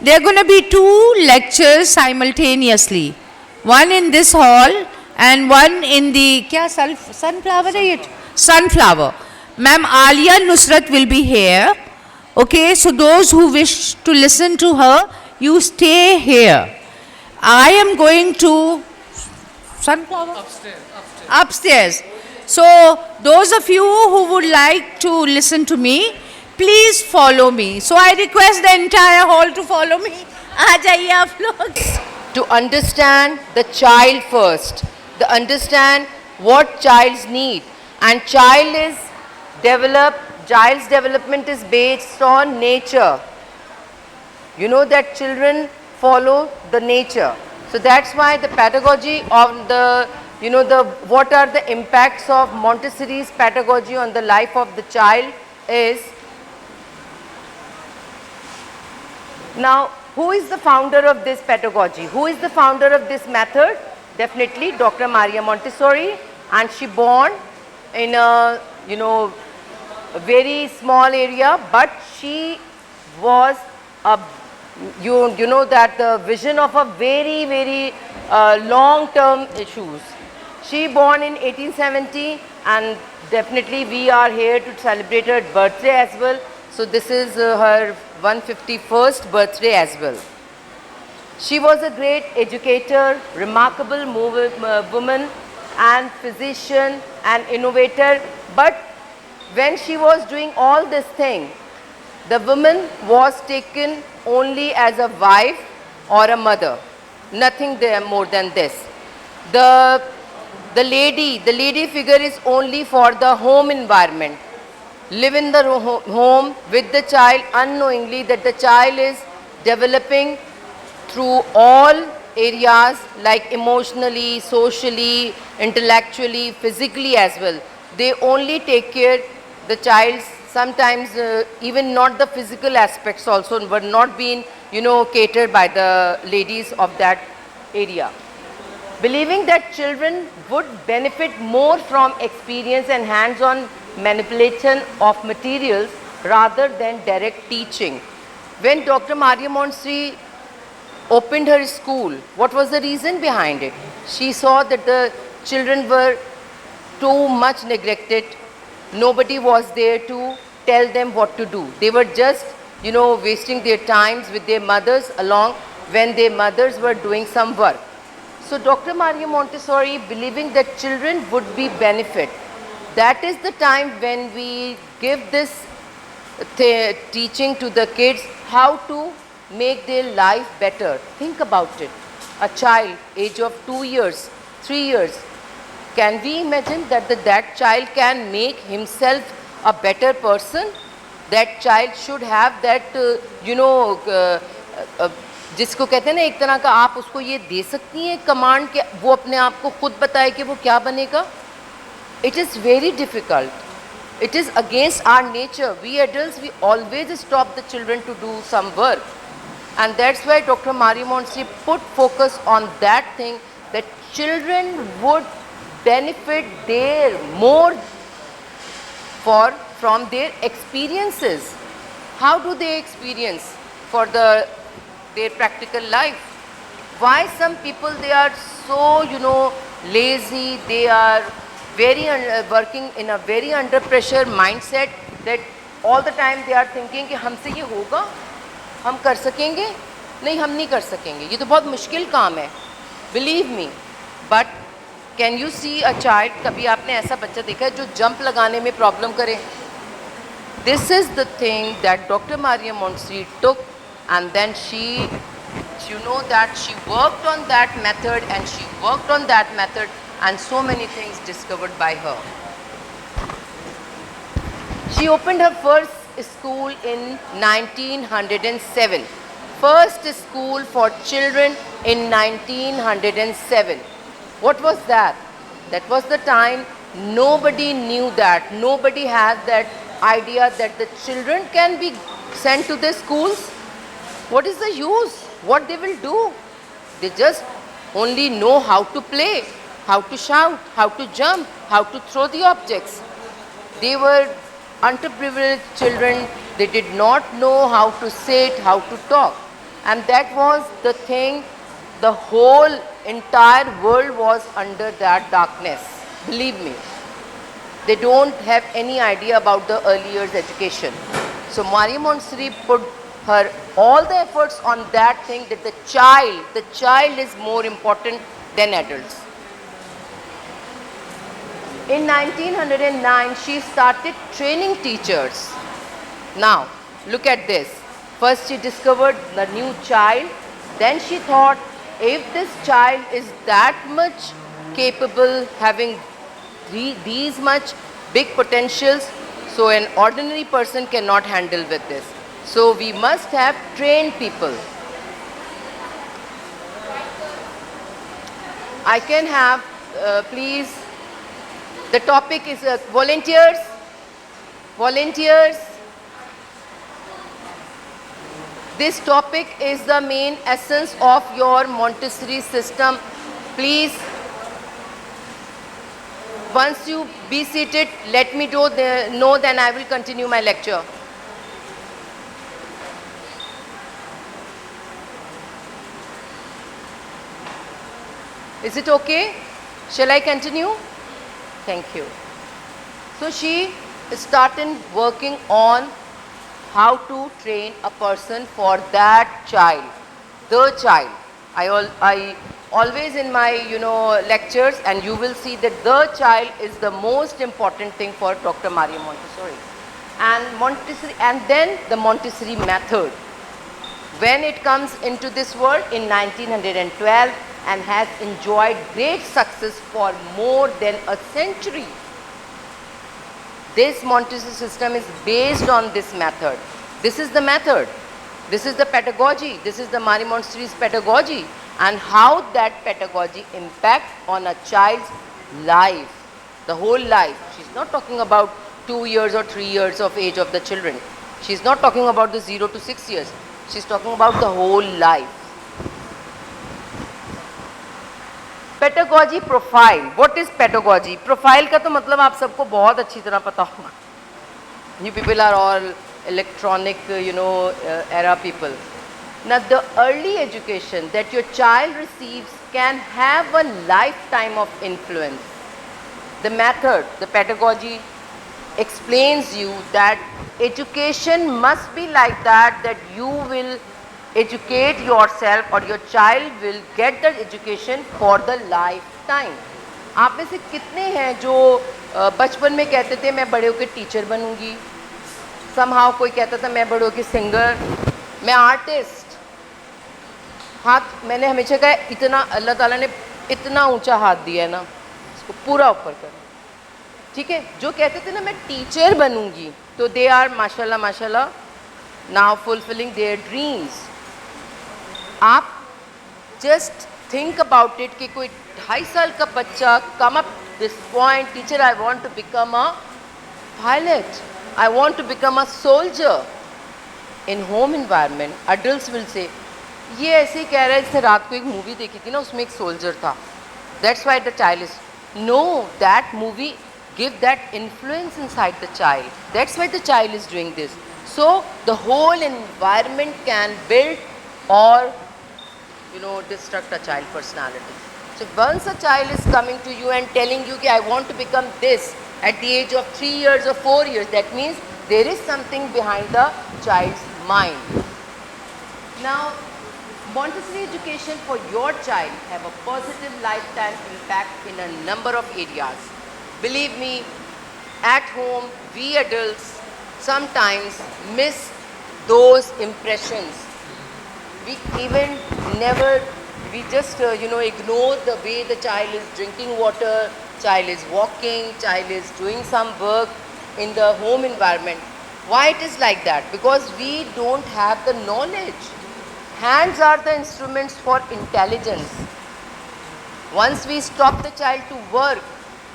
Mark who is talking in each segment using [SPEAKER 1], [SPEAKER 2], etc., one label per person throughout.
[SPEAKER 1] There are going to be 2 lectures simultaneously. One in this hall and one in the sunflower. Sunflower. Ma'am Alia Nusrat will be here. Okay, so those who wish to listen to her, you stay here. I am going to sunflower upstairs. So those of you who would like to listen to me, please follow me. So I request the entire hall to follow me. आ जाइए आप लोग.
[SPEAKER 2] To understand the child first, to understand what child's need, and child's development is based on nature. You know that children follow the nature. So that's why the pedagogy of what are the impacts of Montessori's pedagogy on the life of the child is. Now, who is the founder of this pedagogy? Who is the founder of this method? Definitely Dr. Maria Montessori, and she born in a a very small area, but she was a you know that the vision of a very long term issues. She born in 1870, and definitely we are here to celebrate her birthday as well. So this is her 151st birthday as well. She was a great educator, remarkable woman and physician and innovator. But when she was doing all this thing, the woman was taken only as a wife or a mother, nothing more than this. The lady figure is only for the home environment. Live in the home with the child unknowingly that the child is developing through all areas like emotionally, socially, intellectually, physically as well. They only take care the child's sometimes even not the physical aspects also were not being catered by the ladies of that area. Believing that children would benefit more from experience and hands-on manipulation of materials rather than direct teaching. When Dr. Maria Montessori opened her school, what was the reason behind it? She saw that the children were too much neglected. Nobody was there to tell them what to do. They were just, wasting their times with their mothers along when their mothers were doing some work. So Dr. Maria Montessori, believing that children would be benefit, that is the time when we give this teaching to the kids how to make their life better. Think about it. A child, age of 2 years, 3 years, can we imagine that that child can make himself a better person? That child should have that, जिसको कहते हैं ना एक तरह का आप उसको ये दे सकती हैं कमांड कि वो अपने आप को खुद बताए कि वो क्या बनेगा. It is very difficult. It is against our nature. We adults, we always stop the children to do some work. And that's why Dr. Maria Montessori put focus on that thing, that children would benefit more from their experiences. How do they experience for their practical life? Why some people, they are so lazy, they are very working in a very under pressure mindset that all the time they are thinking कि हमसे ये होगा, हम कर सकेंगे, नहीं हम नहीं कर सकेंगे, ये तो बहुत मुश्किल काम है. Believe me. But can you see a child? कभी आपने ऐसा बच्चा देखा है जो जंप लगाने में प्रॉब्लम करे? This is the thing that Dr. Maria Montessori took, and then she worked on that method, and she worked on that method, and so many things discovered by her. She opened her first school in 1907. First school for children in 1907. What was that? That was the time nobody knew that. Nobody had that idea that the children can be sent to the schools. What is the use? What they will do? They just only know how to play, how to shout, how to jump, how to throw the objects. They were underprivileged children. They did not know how to sit, how to talk. And that was the thing, the whole entire world was under that darkness. Believe me. They don't have any idea about the early years education. So Maria Montessori put her all the efforts on that thing, that the child is more important than adults. In 1909, she started training teachers. Now, look at this. First she discovered the new child, then she thought, if this child is that much capable, having these much big potentials, so an ordinary person cannot handle with this. So we must have trained people. I can have, please, the topic is volunteers. Volunteers. This topic is the main essence of your Montessori system. Please, once you be seated, let me know, then I will continue my lecture. Is it okay? Shall I continue? Thank you. So she started working on how to train a person for that child, the child. I always in my lectures, and you will see that the child is the most important thing for Dr. Maria Montessori. And then the Montessori method, when it comes into this world in 1912 and has enjoyed great success for more than a century. This Montessori system is based on this method. This is the method. This is the pedagogy. This is the Maria Montessori's pedagogy, and how that pedagogy impacts on a child's life, the whole life. She's not talking about 2 years or 3 years of age of the children. She's not talking about the 0 to 6 years. She's talking about the whole life. Pedagogy profile. What is pedagogy? Profile का तो मतलब आप सबको बहुत अच्छी तरह पता होगा. You people are all electronic, era people. Now the early education that your child receives can have a lifetime of influence. The method, the pedagogy explains you that education must be like that you will educate yourself or your child will get the education for the lifetime. आप में से कितने हैं जो बचपन में कहते थे मैं बड़े होकर टीचर बनूंगी, somehow कोई कहता था मैं बड़े होकर सिंगर, मैं आर्टिस्ट. हाथ मैंने हमेशा कहा, इतना अल्लाह ताला ने इतना ऊंचा हाथ दिया है ना, इसको पूरा ऊपर कर. ठीक है, जो कहते थे ना मैं टीचर बनूंगी, तो दे आर माशाल्लाह माशाल्लाह नाउ फुलफिलिंग देयर ड्रीम्स. आप जस्ट थिंक अबाउट इट कि कोई 2.5 साल का बच्चा come up this point, teacher I want to become a pilot, I want to become a soldier. In home environment adults will say ये ऐसे ही कह रहा है जैसे रात को एक मूवी देखी थी ना, उसमें एक सोल्जर था. That's why the child is no, that movie give that influence inside the child. That's why the child is doing this. So the whole environment can build or destruct a child personality. So once a child is coming to you and telling you I want to become this at the age of 3 years or 4 years, that means there is something behind the child's mind. Now Montessori education for your child have a positive lifetime impact in a number of areas. Believe me, at home, we adults sometimes miss those impressions. We even never, we just, ignore the way the child is drinking water, child is walking, child is doing some work in the home environment. Why it is like that? Because we don't have the knowledge. Hands are the instruments for intelligence. Once we stop the child to work,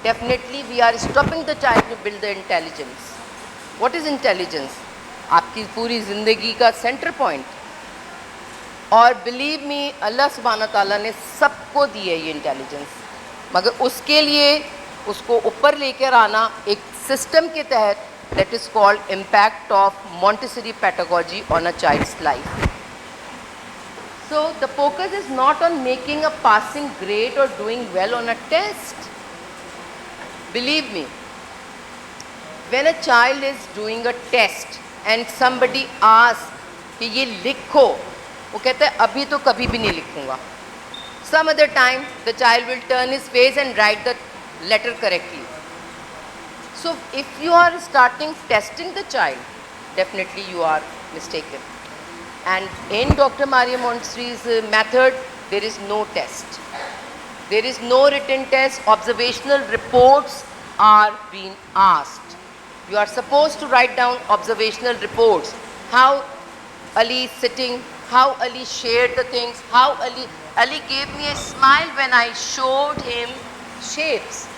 [SPEAKER 2] definitely we are stopping the child to build the intelligence. What is intelligence? आपकी पूरी ज़िंदगी का centre point. और believe me, अल्लाह सुब्हाना ताला ने सबको दी है ये इंटेलिजेंस, मगर उसके लिए उसको ऊपर लेकर आना एक सिस्टम के तहत, that is called impact of Montessori pedagogy on a child's life. So the focus is not on making a passing grade or doing well on a test. Believe me, when a child is doing a test and somebody asks कि ये लिखो, वो कहता है अभी तो कभी भी नहीं लिखूंगा. Some other time the child will turn his face and write the letter correctly. So if you are starting testing the child, definitely you are mistaken. And in Dr. Maria Montessori's method, there is no test. There is no written test. Observational reports are being asked. You are supposed to write down observational reports. How Ali is sitting, how Ali shared the things, how Ali gave me a smile when I showed him shapes.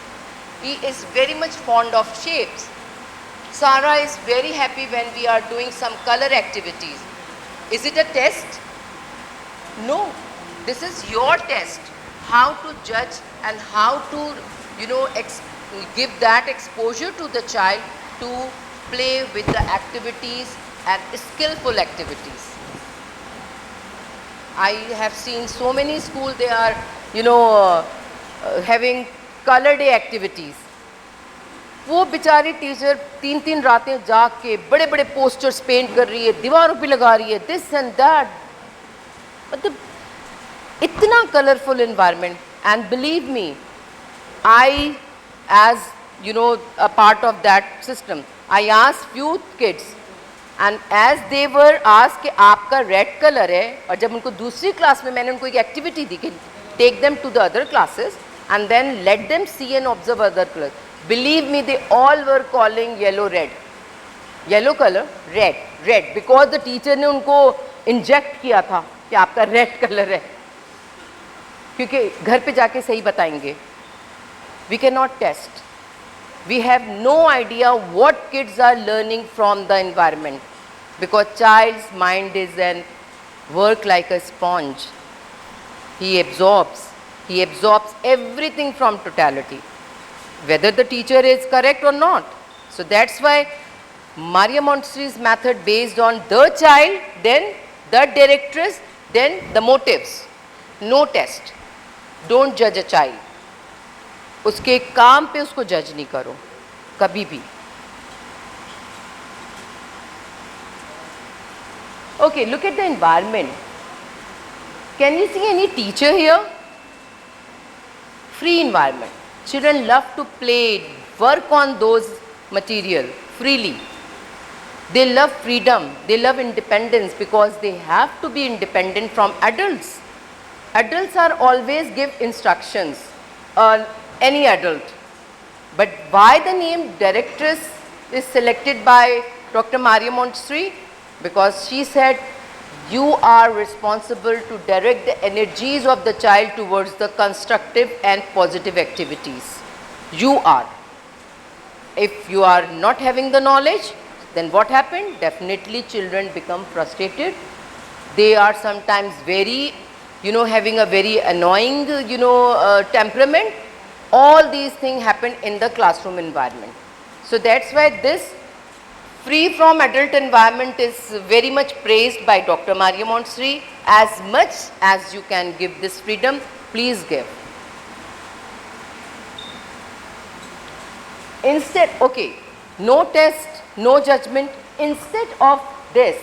[SPEAKER 2] He is very much fond of shapes. Sarah is very happy when we are doing some color activities. Is it a test? No. This is your test. How to judge and how to, give that exposure to the child to play with the activities and skillful activities. I have seen so many schools, they are, having color day activities. वो बेचारी teacher 3-3 रातें जाग के बड़े बड़े posters paint कर रही है, दीवारों पे लगा रही है, दिस एंड दैट. मतलब इतना colourful environment. And believe me, I as a part of that system, I asked few kids and as they were asked कि आपका रेड कलर है, और जब उनको दूसरी क्लास में मैंने उनको एक एक्टिविटी दी कि take them to the other classes and then let them see and observe other colors. Believe me, they all were calling yellow red. Yellow color, red, red, because the teacher ने उनको inject किया था कि आपका red color है, क्योंकि घर पे जाके सही बताएंगे. We cannot test. We have no idea what kids are learning from the environment, because child's mind is an work like a sponge. He absorbs everything from totality, whether the teacher is correct or not. So that's why Maria Montessori's method based on the child, then the directress, then the motives. No test. Don't judge a child. उसके काम पे उसको जज नहीं करो कभी भी. Okay, look at the environment. Can you see any teacher here? Free environment. Children love to play, work on those material freely. They love freedom, they love independence, because they have to be independent from adults. Adults are always give instructions, any adult. But why the name directress is selected by Dr. Maria Montessori? Because she said, you are responsible to direct the energies of the child towards the constructive and positive activities. You are. If you are not having the knowledge, then what happened? Definitely children become frustrated. They are sometimes very, having a very annoying, temperament. All these things happen in the classroom environment. So that's why this free from adult environment is very much praised by Dr. Maria Montessori. As much as you can give this freedom, please give. Instead, okay, no test, no judgment. Instead of this,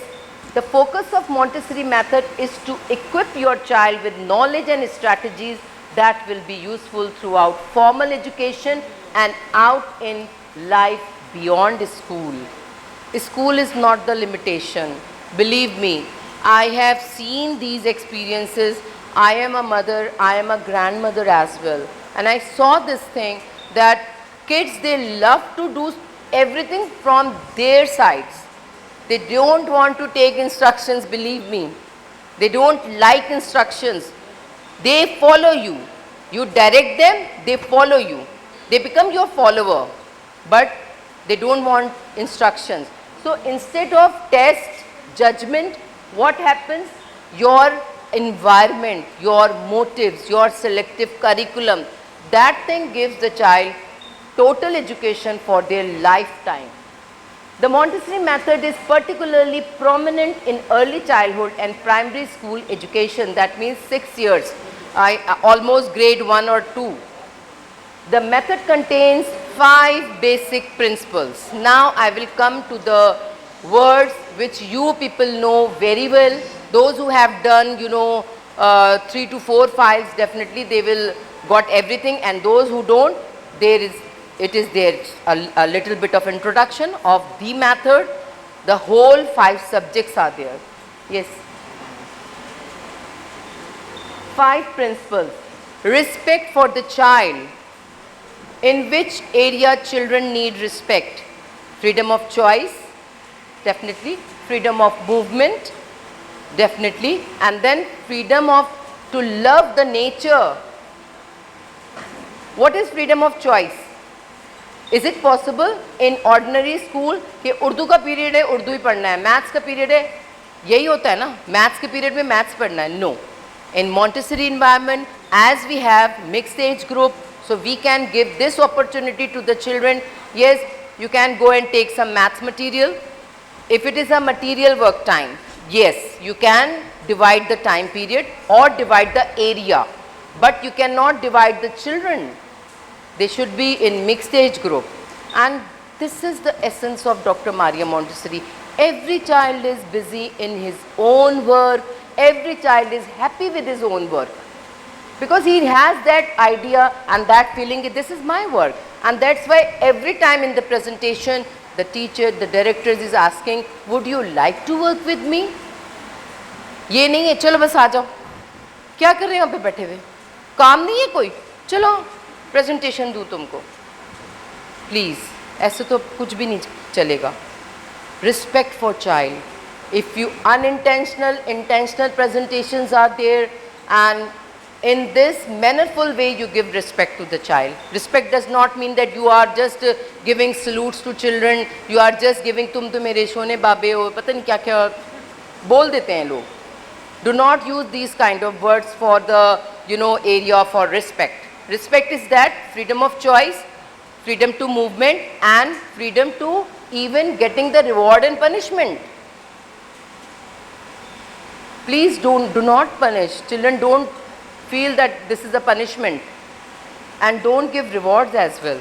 [SPEAKER 2] the focus of Montessori method is to equip your child with knowledge and strategies that will be useful throughout formal education and out in life beyond school. School is not the limitation. Believe me, I have seen these experiences. I am a mother, I am a grandmother as well. And I saw this thing that kids, they love to do everything from their sides. They don't want to take instructions, believe me. They don't like instructions. They follow you. You direct them, they follow you. They become your follower, but they don't want instructions. So instead of test, judgment, what happens? Your environment, your motives, your selective curriculum, that thing gives the child total education for their lifetime. The Montessori method is particularly prominent in early childhood and primary school education, that means 6 years, almost grade 1 or 2. The method contains 5 basic principles. Now I will come to the words which you people know very well. Those who have done, 3 to 4 files, definitely they will got everything, and those who don't, it is there a little bit of introduction of the method. The whole 5 subjects are there. Yes. 5 principles. Respect for the child. In which area children need respect? Freedom of choice, definitely. Freedom of movement, definitely. And then freedom of to love the nature. What is freedom of choice? Is it possible in ordinary school कि उर्दू का period है उर्दू ही पढ़ना है, maths का period है यही होता है ना, मैथ्स के पीरियड में मैथ्स पढ़ना है? No. In Montessori environment, as we have mixed age group, so we can give this opportunity to the children. Yes, you can go and take some maths material. If it is a material work time, yes, you can divide the time period or divide the area, but you cannot divide the children. They should be in mixed age group, and this is the essence of Dr. Maria Montessori. Every child is busy in his own work, every child is happy with his own work, because he has that idea and that feeling that this is my work, and that's why every time in the presentation the teacher, the director is asking, would you like to work with me? ये नहीं है चलो बस आ जाओ, क्या कर रहे हैं यहाँ पे बैठे हुए, काम नहीं है कोई, चलो प्रेजेंटेशन दूँ तुमको, प्लीज़ ऐसे तो कुछ भी नहीं चलेगा. Respect for child. If you intentional presentations are there, and in this mannerful way you give respect to the child. Respect does not mean that you are just giving salutes to children, you are just giving तुम तो मेरे सोने बाबे हो, पता नहीं क्या क्या बोल देते हैं लोग. Do not use these kind of words for the area for respect. Respect is that freedom of choice, freedom to movement, and freedom to even getting the reward and punishment. Please do not punish children. Don't feel that this is a punishment, and don't give rewards as well.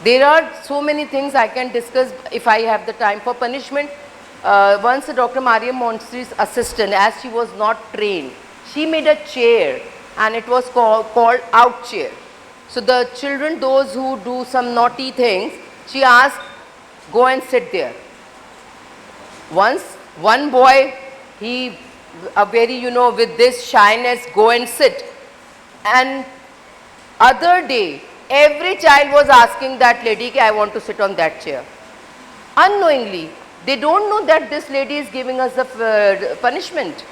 [SPEAKER 2] There are so many things I can discuss if I have the time. For punishment, once Dr. Maria Montessori's assistant, as she was not trained, she made a chair, and it was called out chair. So the children, those who do some naughty things, she asked, go and sit there. Once one boy, he with this shyness, go and sit. And other day, every child was asking that lady, I want to sit on that chair. Unknowingly, they don't know that this lady is giving us the punishment.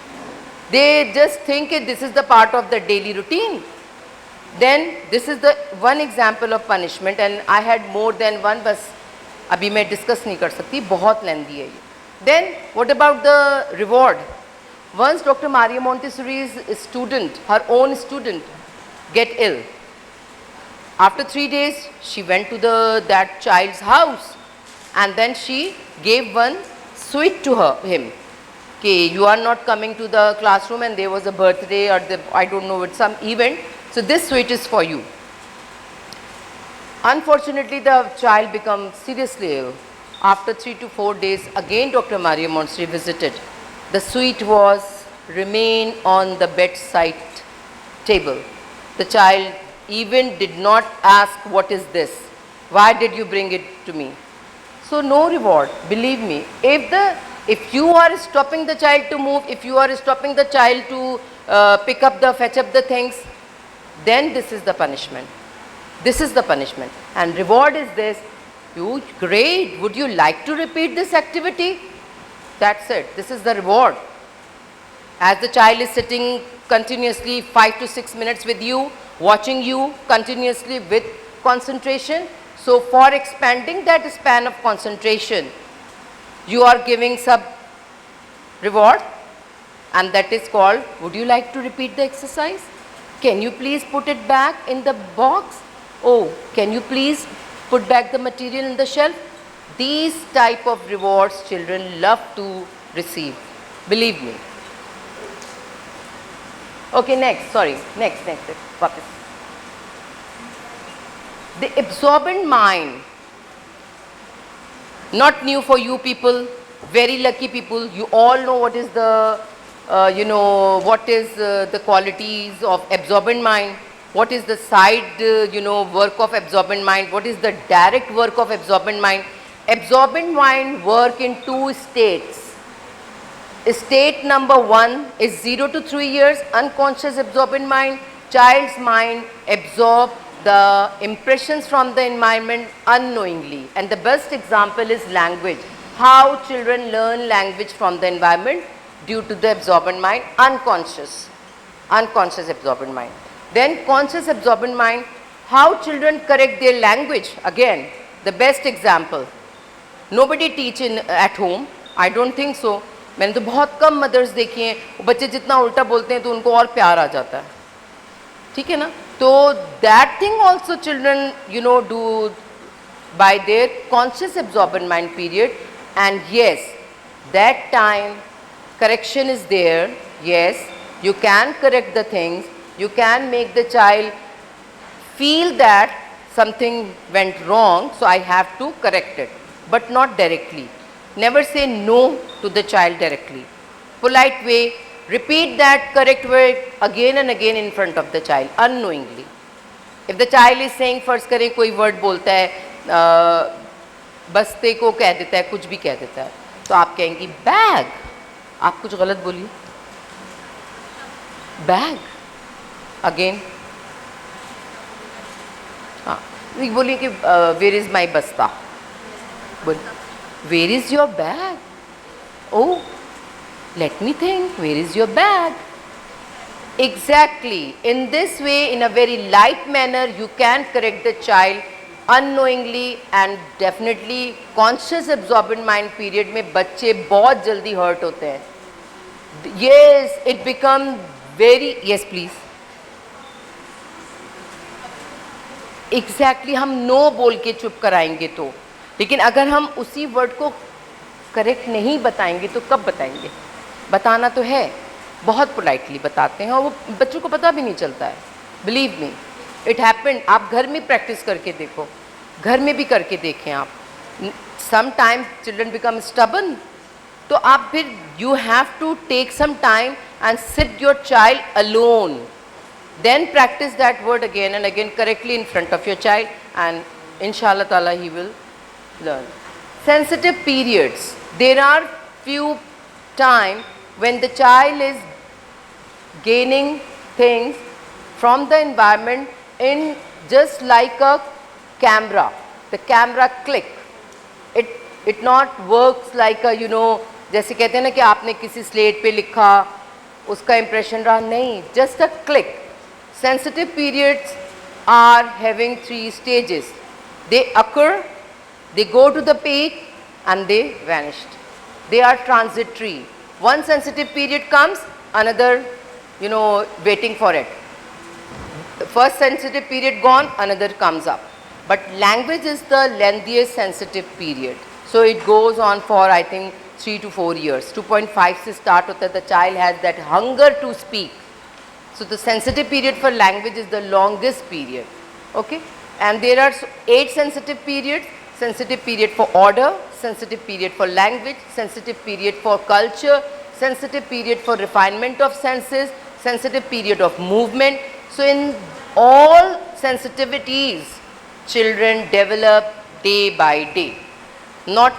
[SPEAKER 2] They just think this is the part of the daily routine. Then this is the one example of punishment, and I had more than one, but abhi मैं discuss नहीं कर सकती, बहुत lengthy है ये. Then what about the reward? Once Dr. Maria Montessori's student, her own student, get ill. After 3 days, she went to that child's house, and then she gave one sweet to him. Okay, you are not coming to the classroom, and there was a birthday or I don't know, it's some event. So this sweet is for you. Unfortunately, the child becomes seriously ill. After 3 to 4 days, again Dr. Maria Montessori visited. The sweet was remain on the bedside table. The child even did not ask, what is this? Why did you bring it to me? So no reward, believe me. If you are stopping the child to move, if you are stopping the child to fetch up the things, then this is the punishment. This is the punishment. And reward is this, great, would you like to repeat this activity? That's it, this is the reward. As the child is sitting continuously 5 to 6 minutes with you, watching you continuously with concentration, so for expanding that span of concentration, you are giving some reward, and that is called, would you like to repeat the exercise? Can you please put it back in the box? Oh, can you please put back the material in the shelf? These type of rewards children love to receive. Believe me. Okay, next. Sorry. Next. वापस. The absorbent mind. Not new for you people. Very lucky people. You all know what is the, the qualities of absorbent mind. What is the side, work of absorbent mind? What is the direct work of absorbent mind? Absorbent mind work in two states. State number 1 is 0 to 3 years, unconscious absorbent mind. Child's mind absorb the impressions from the environment unknowingly. And the best example is language. How children learn language from the environment due to the absorbent mind, unconscious absorbent mind. Then conscious absorbent mind, how children correct their language. Again, the best example. Nobody teach at home. I don't think so. मैंने तो बहुत कम mother's देखी हैं, बच्चे जितना उल्टा बोलते हैं तो उनको और प्यार आ जाता है, ठीक है ना. तो that thing also children do by there conscious absorbent mind period. And yes, that time correction is there. Yes, you can correct the things, you can make the child feel that something went wrong, so I have to correct it, but not directly. Never say no to the child directly. Polite way, repeat that correct word again and again in front of the child unknowingly. If the child is saying, first करें कोई word बोलता है, बस्ते को कह देता है, कुछ भी कह देता है, तो आप कहेंगी बैग. आप कुछ गलत बोलिए, बैग. अगेन हाँ, बोलिए कि वेयर इज माई बस्ता. बोलिए where is your bag. Oh let me think, where is your bag. Exactly. In this way, in a very light manner, you can correct the child unknowingly, and definitely conscious absorbent mind period में बच्चे बहुत जल्दी hurt होते हैं. Yes, it become very, yes please. Exactly, हम no बोल के चुप कराएंगे तो, लेकिन अगर हम उसी word को correct नहीं बताएंगे तो कब बताएंगे. बताना तो है, बहुत पोलाइटली बताते हैं और वो बच्चों को पता भी नहीं चलता है. Believe me, it happened. आप घर में प्रैक्टिस करके देखो, घर में भी करके देखें आप. Some time children become stubborn, तो आप फिर you have to take some time and sit your child alone, then practice that word again and again correctly in front of your child, and इंशाल्लाह ताला he will learn. Sensitive periods, there are few time when the child is gaining things from the environment in just like a camera. The camera click. It not works like a, जैसे कहते हैं ना कि आपने किसी slate पे लिखा, उसका impression रहा, नहीं, just a click. Sensitive periods are having 3 stages. They occur, they go to the peak and they vanished. They are transitory. One sensitive period comes, another, waiting for it. The first sensitive period gone, another comes up. But language is the lengthiest sensitive period. So it goes on for, I think, 3 to 4 years. 2.5 से start होता है, the child has that hunger to speak. So the sensitive period for language is the longest period. Okay? And there are 8 sensitive periods. Sensitive period for order, sensitive period for language, sensitive period for culture, sensitive period for refinement of senses, sensitive period of movement. So in all sensitivities, children develop day by day. Not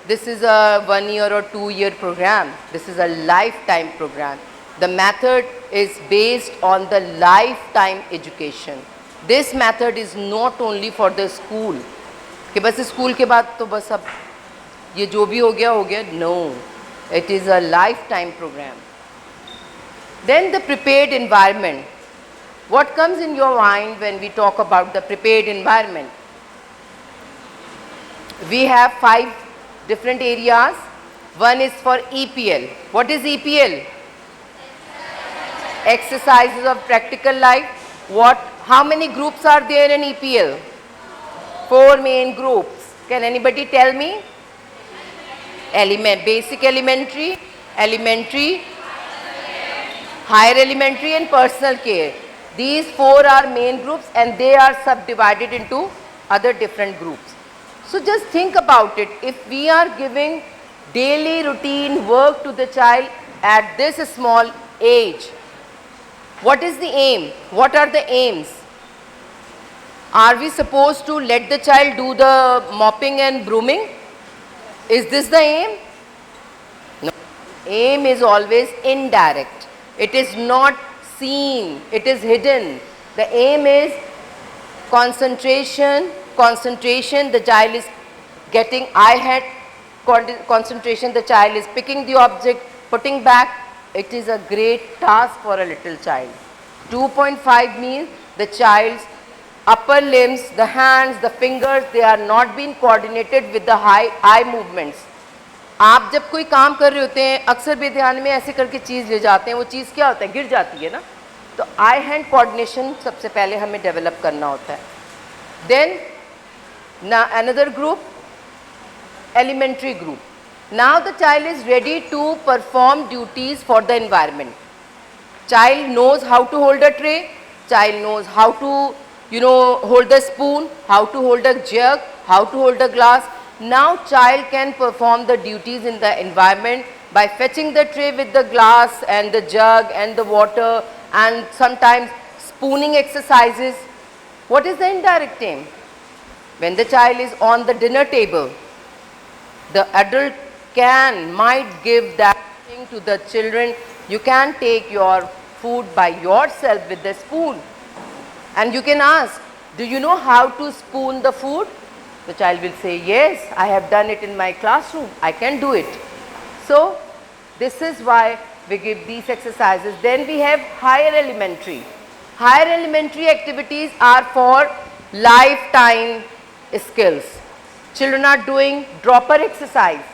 [SPEAKER 2] this is a 1 year or 2 year program, this is a lifetime program. The method is based on the lifetime education. This method is not only for the school, कि बस school के बाद तो बस अब ये जो भी हो गया, no, it is a life time program. Then the prepared environment. What comes in your mind when we talk about the prepared environment? We have 5 different areas. One is for EPL. What is EPL? Exercises of practical life. How many groups are there in EPL? 4 main groups. Can anybody tell me? Basic elementary, elementary, higher elementary and personal care. These four are main groups and they are subdivided into other different groups. So just think about it. If we are giving daily routine work to the child at this small age, what is the aim? What are the aims? Are we supposed to let the child do the mopping and brooming? Is this the aim? No. Aim is always indirect. It is not seen. It is hidden. The aim is concentration. Concentration. The child is getting eye-head concentration. The child is picking the object, putting back. It is a great task for a little child. 2.5 means the child's upper limbs, the hands, the fingers, they are not being coordinated with the eye movements. आप जब कोई काम कर रहे होते हैं अक्सर बेध्यान में ऐसे करके चीज़ ले जाते हैं, वो चीज़ क्या होता है, गिर जाती है ना. तो आई हैंड कोऑर्डिनेशन सबसे पहले हमें डेवलप करना होता है. Then another group, elementary group. Now the child is ready to perform duties for the environment. Child knows how to hold a tray, child knows how to hold the spoon, how to hold a jug, how to hold a glass. Now child can perform the duties in the environment by fetching the tray with the glass and the jug and the water and sometimes spooning exercises. What is the indirect aim? When the child is on the dinner table, the adult might give that thing to the children. You can take your food by yourself with the spoon. And you can ask, do you know how to spoon the food? The child will say, yes, I have done it in my classroom. I can do it. So, this is why we give these exercises. Then we have higher elementary. Higher elementary activities are for lifetime skills. Children are doing dropper exercise.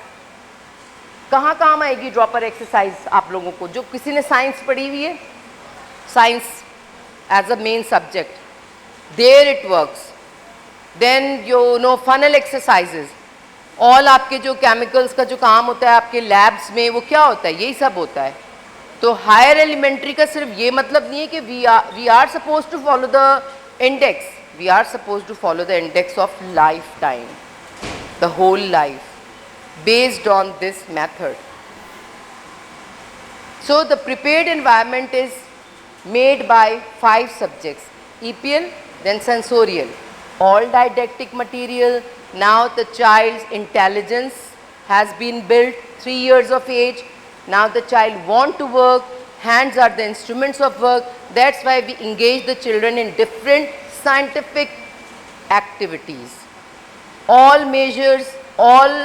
[SPEAKER 2] कहाँ काम आएगी dropper exercise आप लोगों को जो किसी ने science पढ़ी हुई है science as a main subject there it works then you know funnel exercises all आपके जो केमिकल्स का जो काम होता है आपके लैब्स में वो क्या होता है यही सब होता है तो हायर एलिमेंट्री का सिर्फ ये मतलब नहीं है कि we are suppose to follow the index we are suppose to follow the index of life time the whole life based on this method. So the prepared environment is made by 5 subjects, EPL, then sensorial, all didactic material. Now the child's intelligence has been built, 3 years of age. Now the child want to work, hands are the instruments of work. That's why we engage the children in different scientific activities. All measures, all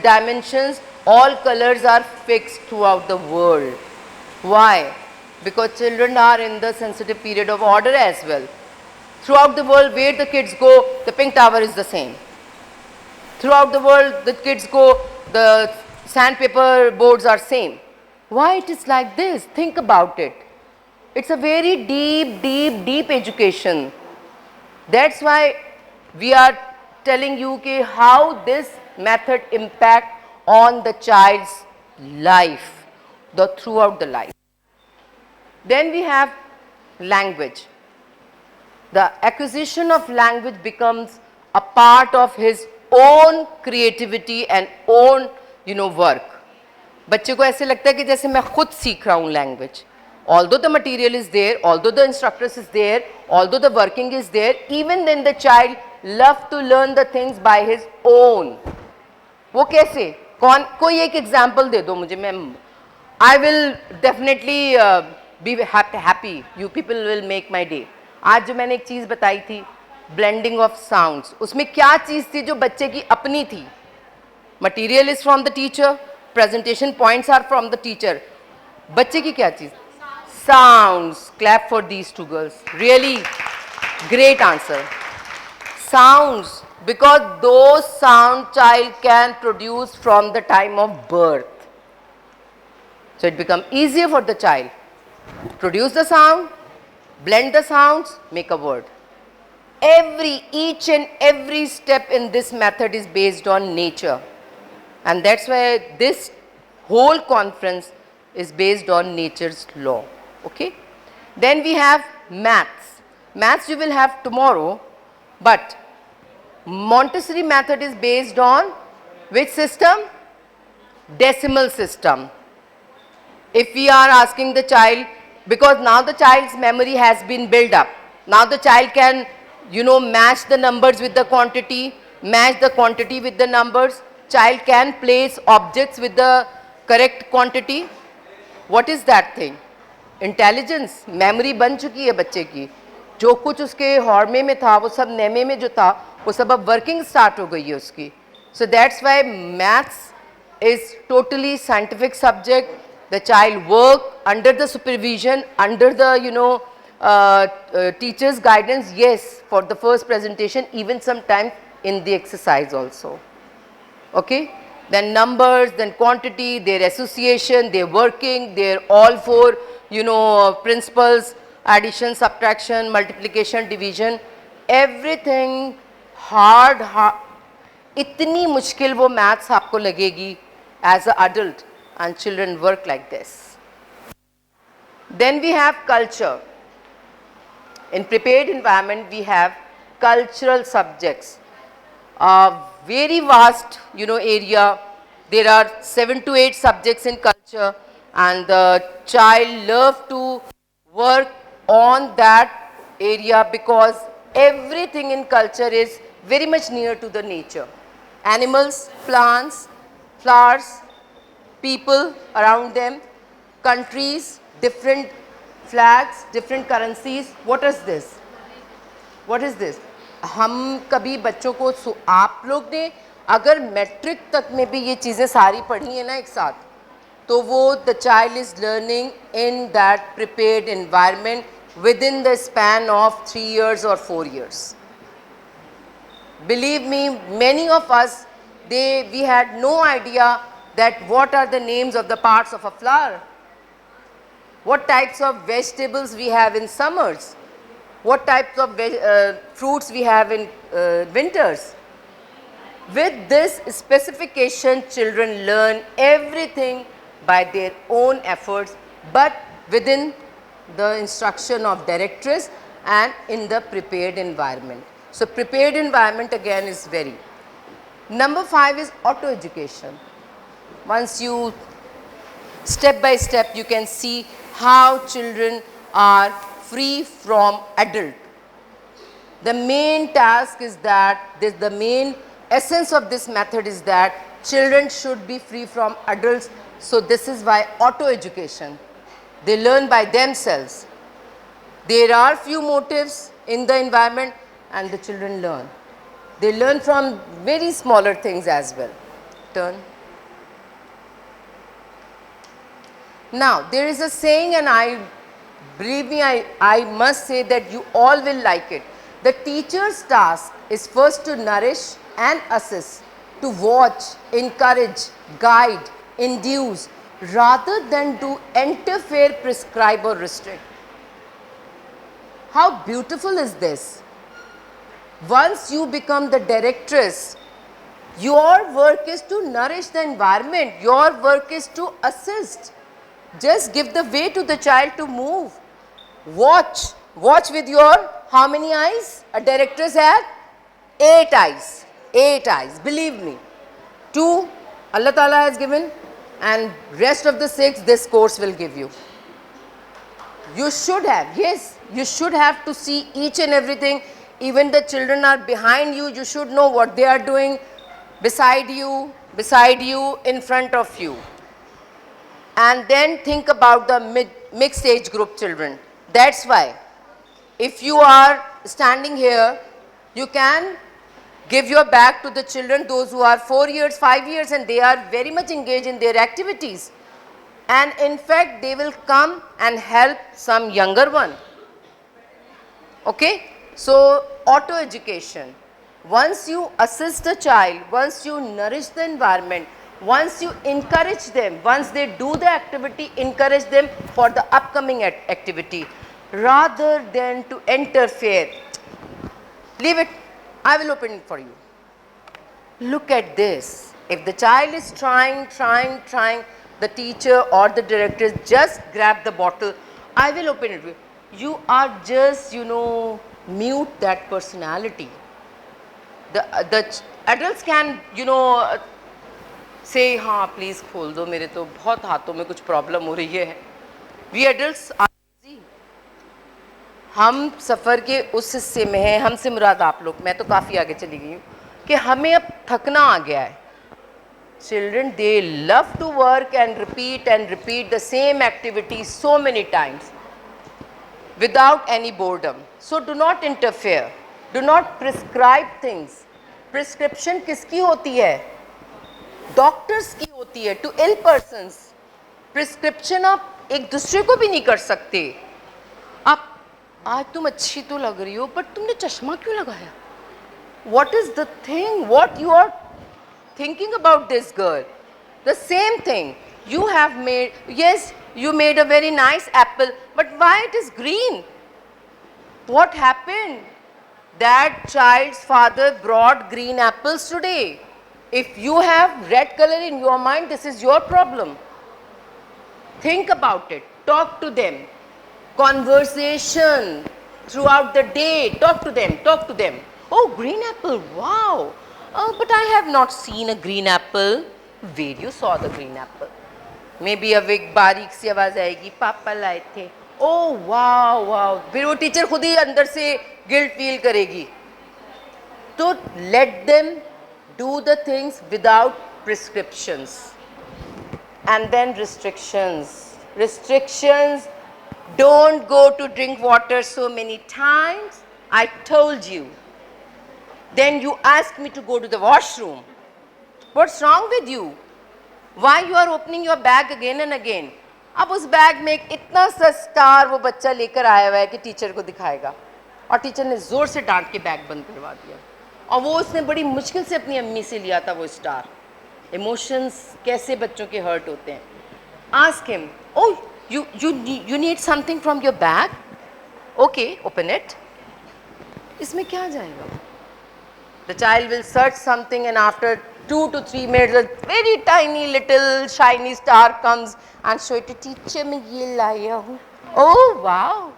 [SPEAKER 2] dimensions, all colors are fixed throughout the world. Why? Because children are in the sensitive period of order as well. Throughout the world where the kids go, the pink tower is the same. Throughout the world the kids go, the sandpaper boards are same. Why it is like this? Think about it. It's a very deep education. That's why we are telling you how this method impact on the child's life, throughout the life. Then we have language. The acquisition of language becomes a part of his own creativity and own work. बच्चे को ऐसे लगता है कि जैसे मैं खुद सीख रहा हूँ language. Although the material is there, although the instructors is there, although the working is there, even then the child love to learn the things by his own. वो कैसे कोई एक एग्जाम्पल दे दो मुझे मैं I will definitely be happy you people will make my day आज जो मैंने एक चीज़ बताई थी ब्लेंडिंग ऑफ साउंड्स उसमें क्या चीज़ थी जो बच्चे की अपनी थी material is from the teacher presentation points are from the teacher बच्चे की क्या चीज़ sounds clap for these two girls really great answer sounds because those sound child can produce from the time of birth. So it becomes easier for the child. Produce the sound, blend the sounds, make a word. Each and every step in this method is based on nature. And that's why this whole conference is based on nature's law. Okay? Then we have maths. Maths you will have tomorrow, but Montessori method is based on which system? Decimal system. If we are asking the child, because now the child's memory has been built up. Now the child can, match the numbers with the quantity, match the quantity with the numbers. Child can place objects with the correct quantity. What is that thing? Intelligence, memory बन चुकी है बच्चे की. जो कुछ उसके हॉर्मे में था, वो सब नेमे में जो था, वो सब अब working start हो गई है उसकी. So that's why maths is totally scientific subject. The child work under the supervision, under the teacher's guidance. Yes, for the first presentation, even sometimes in the exercise also. Okay. Then numbers, then quantity, their association, their working, their all four principles: addition, subtraction, multiplication, division. Everything hard. इतनी मुश्किल वो maths आपको लगेगी as an adult, and children work like this. Then we have culture. In prepared environment we have cultural subjects. Very vast area. There are 7 to 8 subjects in culture, and the child love to work on that area because everything in culture is very much near to the nature. Animals, plants, flowers, people around them, countries, different flags, different currencies. What is this? What is this? हम कभी बच्चों को आप लोग ने अगर matric तक में भी ये चीज़ें सारी पढ़ी हैं ना एक साथ, तो वो the child is learning in that prepared environment within the span of 3 years or 4 years. Believe me, many of us, we had no idea that what are the names of the parts of a flower, what types of vegetables we have in summers, what types of fruits we have in winters. With this specification, children learn everything by their own efforts, but within the instruction of directress and in the prepared environment. So prepared environment again is very. Number 5 is auto education. Once you step by step you can see how children are free from adult. The main task is that the main essence of this method is that children should be free from adults. So this is why auto education. They learn by themselves. There are few motives in the environment and the children learn. They learn from very smaller things as well. Turn. Now there is a saying, and believe me, I must say that you all will like it. The teacher's task is first to nourish and assist, to watch, encourage, guide, induce, rather than to interfere, prescribe or restrict. How beautiful is this? Once you become the directress, your work is to nourish the environment, your work is to assist. Just give the way to the child to move. Watch with your, how many eyes a directress has? 8 eyes. 8 eyes, believe me. 2 Allah Ta'ala has given, and rest of the 6 this course will give you. You should have, yes, you should have to see each and everything. Even the children are behind you, you should know what they are doing beside you, in front of you. And then think about the mixed age group children. That's why if you are standing here, you can give your back to the children, those who are 4 years, 5 years, and they are very much engaged in their activities. And in fact, they will come and help some younger one. Okay? So, auto education. Once you assist a child, once you nourish the environment, once you encourage them, once they do the activity, encourage them for the upcoming activity, rather than to interfere. Leave it. I will open it for you. Look at this. If the child is trying, the teacher or the director just grab the bottle. I will open it. You are just, mute that personality. The adults can, say, हाँ please खोल दो, मेरे तो बहुत हाथों में कुछ problem हो रही है. We adults are busy. हम सफ़र के उस हिस्से में हैं, हमसे मुराद आप लोग, मैं तो काफ़ी आगे चली गई हूँ, कि हमें अब थकना आ गया है. Children, they love to work and repeat the same activity so many times without any boredom. So do not interfere. Do not prescribe things. Prescription किसकी होती है? Doctors की होती है to ill persons. Prescription आप एक दूसरे को भी नहीं कर सकते. आप आज तुम अच्छी तो लग रही हो, but तुमने चश्मा क्यों लगाया? What is the thing? What you are thinking about this girl? The same thing. You have made, yes, you made a very nice apple, but why it is green? What happened? That child's father brought green apples today. If you have red color in your mind, this is your problem. Think about it. Talk to them. Conversation throughout the day. Talk to them. Talk to them. Oh, green apple. Wow. Oh, but I have not seen a green apple. Where you saw the green apple? Maybe अब एक बारीक सी आवाज आएगी, पापा लाए थे. Oh, wow, wow. फिर वो टीचर खुद ही अंदर से गिल्ट फील करेगी. तो let them do the things without prescriptions. And then restrictions. Restrictions. Don't go to drink water so many times. I told you. Then you ask me to go to the washroom. What's wrong with you? Why you are opening your bag again and again? अब उस bag में एक इतना सा star वो बच्चा लेकर आया हुआ है कि टीचर को दिखाएगा, और टीचर ने जोर से डांट के बैग बंद करवा दिया, और वो उसने बड़ी मुश्किल से अपनी अम्मी से लिया था वो स्टार. इमोशंस कैसे बच्चों के हर्ट होते हैं. Ask him, oh you need something from your bag? Okay, open it. इसमें क्या जाएगा? The child will search something, and after 2 to 3 minutes, a very tiny little shiny star comes and show it to teacher, मैं ये लाया हूँ. Oh wow,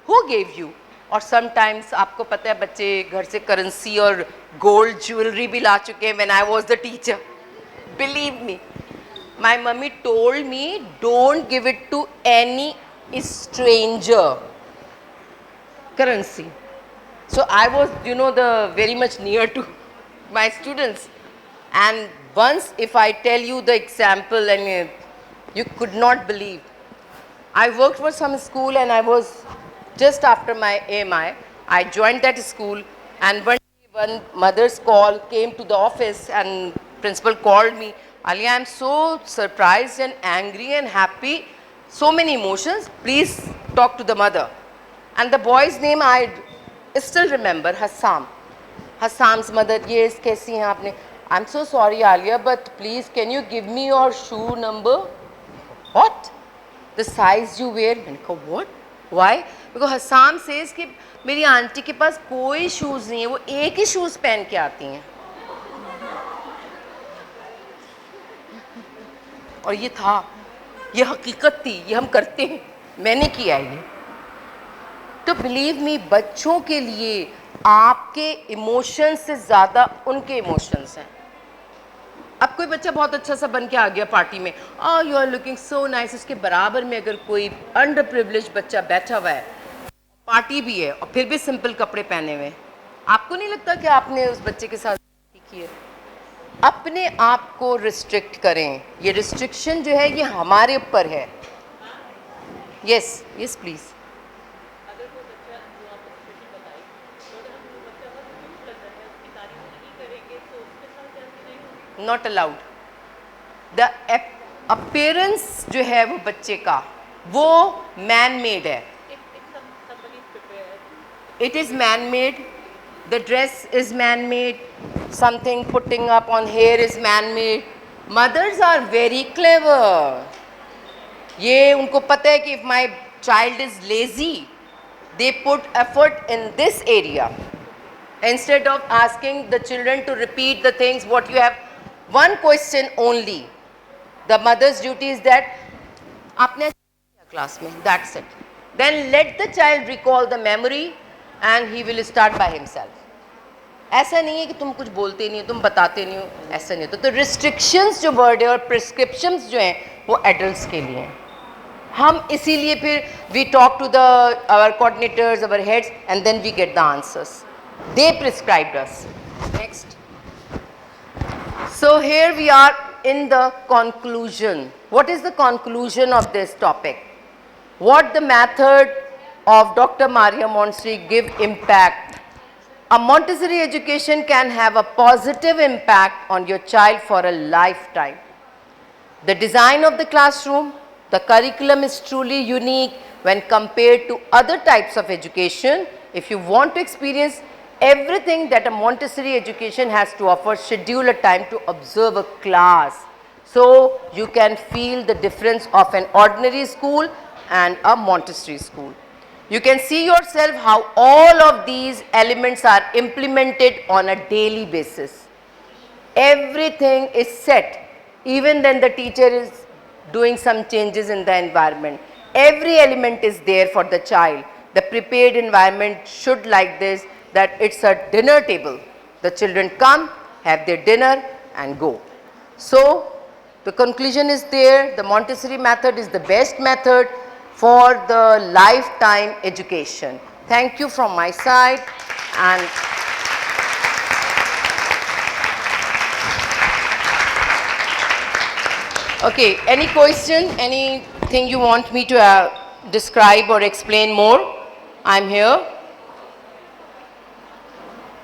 [SPEAKER 2] who gave you? और sometimes आपको पता है बच्चे घर से करेंसी और गोल्ड ज्वेलरी भी ला चुके हैं. When I was the teacher, believe me, my mummy told me don't give it to any stranger. Currency. So I was, the very much near to my students. And once, if I tell you the example, and you could not believe. I worked for some school, and I was just after my AMI. I joined that school, and one mother's call came to the office, and principal called me. Alia, I am so surprised and angry and happy. So many emotions. Please talk to the mother. And the boy's name I still remember, Hassam. Hassam's mother, yes, kaisi hain aapne? I'm so sorry, Alia, but please, can you give me your shoe number? What? The size you wear? मैंने कहा, what? Why? Because Hassam says कि मेरी aunty के पास कोई shoes नहीं है, वो एक ही शूज़ पहन के आती हैं. और ये था, ये हकीकत थी, ये हम करते हैं, मैंने किया है ये. तो बिलीव मी, बच्चों के लिए आपके इमोशंस से ज़्यादा उनके इमोशंस हैं. अब कोई बच्चा बहुत अच्छा सा बन के आ गया पार्टी में, you are looking so nice, उसके बराबर में अगर कोई अंडर प्रिविलेज बच्चा बैठा हुआ है, पार्टी भी है और फिर भी सिंपल कपड़े पहने हुए, आपको नहीं लगता कि आपने उस बच्चे के साथ की है? अपने आप को रिस्ट्रिक्ट करें. ये रिस्ट्रिक्शन जो है ये हमारे ऊपर है. Yes yes please. Not allowed. The appearance जो है वो बच्चे का वो man made है. It is man made. The dress is man made. Something putting up on hair is man made. Mothers are very clever. ये उनको पता है कि if my child is lazy, they put effort in this area. Instead of asking the children to repeat the things what you have, one question only. The mother's duty is that आपने class में, that's it. Then let the child recall the memory and he will start by himself. ऐसा नहीं है कि तुम कुछ बोलते नहीं हो, तुम बताते नहीं हो, ऐसा नहीं होता. तो restrictions जो word है और prescriptions जो हैं वो adults के लिए हैं. हम इसीलिए फिर we talk to our coordinators, our heads, and then we get the answers. They prescribed us. Next. So here we are in the conclusion. What is the conclusion of this topic? What the method of Dr. Maria Montessori give impact? A Montessori education can have a positive impact on your child for a lifetime. The design of the classroom, the curriculum is truly unique when compared to other types of education. If you want to experience everything that a Montessori education has to offer, schedule a time to observe a class so you can feel the difference of an ordinary school and a Montessori school. You can see yourself how all of these elements are implemented on a daily basis. Everything is set, even then the teacher is doing some changes in the environment. Every element is there for the child. The prepared environment should like this, that it's a dinner table. The children come, have their dinner and go. So the conclusion is there, the Montessori method is the best method for the lifetime education. Thank you from my side. And okay, any question, anything you want me to describe or explain more? I'm here.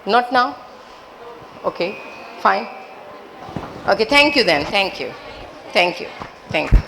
[SPEAKER 2] Not now? Okay, fine. Okay, thank you then. Thank you. Thank you. Thank you.